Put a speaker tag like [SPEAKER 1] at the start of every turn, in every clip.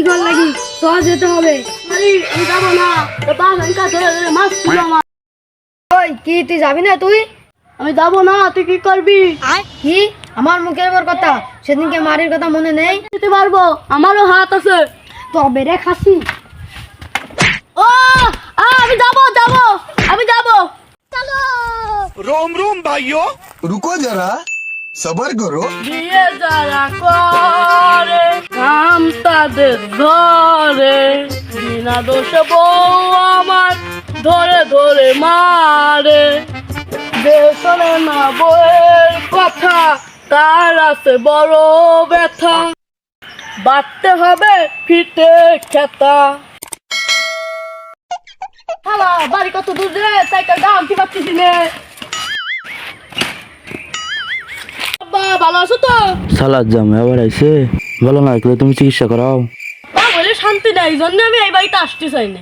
[SPEAKER 1] Picnic করার লাগি সহজ যেতে হবে।
[SPEAKER 2] আমি যাবো না, মাছ ছিল আমার।
[SPEAKER 1] ওই কি তুই যাবি না তুই?
[SPEAKER 2] আমি যাবো না, তুই কি করবি?
[SPEAKER 1] কি আমার মুখের উপর কথা? সেদিনকে মারির কথা মনে নেই?
[SPEAKER 2] দিতে পারবো, আমারও হাত আছে।
[SPEAKER 1] তবে রে খাসি।
[SPEAKER 2] ও আমি যাবো যাবো, আমি যাবো।
[SPEAKER 3] रोम रोम भाइयों रुको जरा सबर करो।
[SPEAKER 2] বিয়ে যারা করে কাম তাদের ধরে, বিনা দোষে বউ আমার ধরে ধরে মারে। যে শোনে না বউয়ের কথা তার আছে বড় ব্যথা, বাড়তে হবে ফিটে খেতা। হালা বাড়ি কত দূর রে, সাইকেল দাম কি পাচ্ছিস নে? আব্বা ভালো আছো তো?
[SPEAKER 4] সালাদ জাম এবার আইছে, ভালো না লাগলে তুমি চিকিৎসা করাও।
[SPEAKER 2] বলে শান্তি নাই, জন্য আমি এই বাড়িতে আসতে চাই না।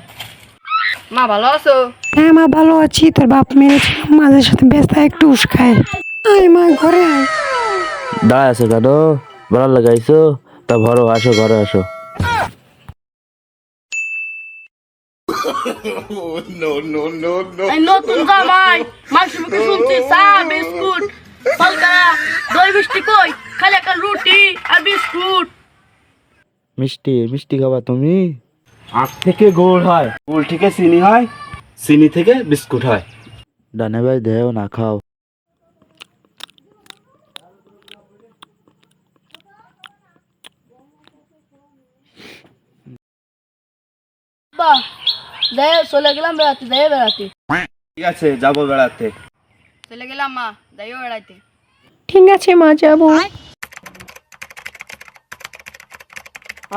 [SPEAKER 1] মা ভালো আছো?
[SPEAKER 5] হ্যাঁ মা ভালো আছি। তোর বাপ মেরেছিলাম, মাঝে সাথে ব্যস্ত একটু উস খায়। আয় মা ঘরে আয়।
[SPEAKER 4] দাঁড়ায় আছে কেন? ভালো লাগাইছো তা ভরো, আসো ঘরে আসো।
[SPEAKER 3] नो नो नो नो
[SPEAKER 2] এই নতুন জামাই মানুষের মুখে শুনছি চা বিস্কুট ফলকারা দই মিষ্টি কই, খালি একটা রুটি আর বিস্কুট।
[SPEAKER 4] মিষ্টি মিষ্টি খাবা তুমি? আখ থেকে গুড় হয়, গুড় থেকে চিনি হয়, চিনি থেকে বিস্কুট হয়। ডানে ভাই দেও না, খাও।
[SPEAKER 2] বাহ, যাই চলে গেলাম বেড়াতে, যাই বেড়াতে।
[SPEAKER 4] ঠিক আছে যাবো বেড়াতে।
[SPEAKER 1] চলে গেলাম মা, যাইও বেড়াইতে।
[SPEAKER 5] ঠিক আছে মা যাবো।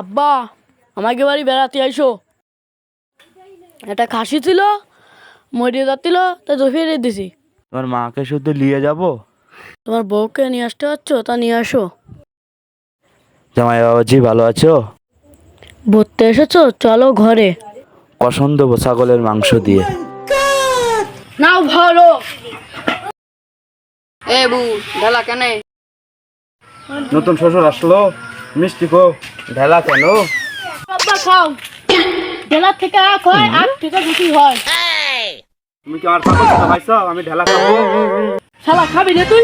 [SPEAKER 2] আব্বা আমাকে বাড়ি বেড়াতে আইসো। একটা খাসি ছিল, মরিয়ে যাচ্ছিল, তা ফিরিয়ে দিছি।
[SPEAKER 4] তোমার মাকে শুধু নিয়ে যাবো?
[SPEAKER 2] তোমার বউকে নিয়ে আসতে পারছ, তা নিয়ে আসো।
[SPEAKER 4] জামাই বাবাজি ভালো আছো?
[SPEAKER 2] ভর্তি এসেছো, চলো ঘরে।
[SPEAKER 4] কসম দেবো ছাগলের মাংস দিয়ে।
[SPEAKER 2] নাও ভালো।
[SPEAKER 1] এ বু ঢালা কেন?
[SPEAKER 4] নতুন শ্বশুর আসলো, মিষ্টি কো ঢেলা কেন?
[SPEAKER 2] আব্বা খাও, জেলা থেকে আখ হয়, আখ থেকে রুটি হয়।
[SPEAKER 4] তুমি কি আমার পাগল কথা পাইছো? আমি ঢেলা খাবো?
[SPEAKER 2] শালা খাবি রে তুই?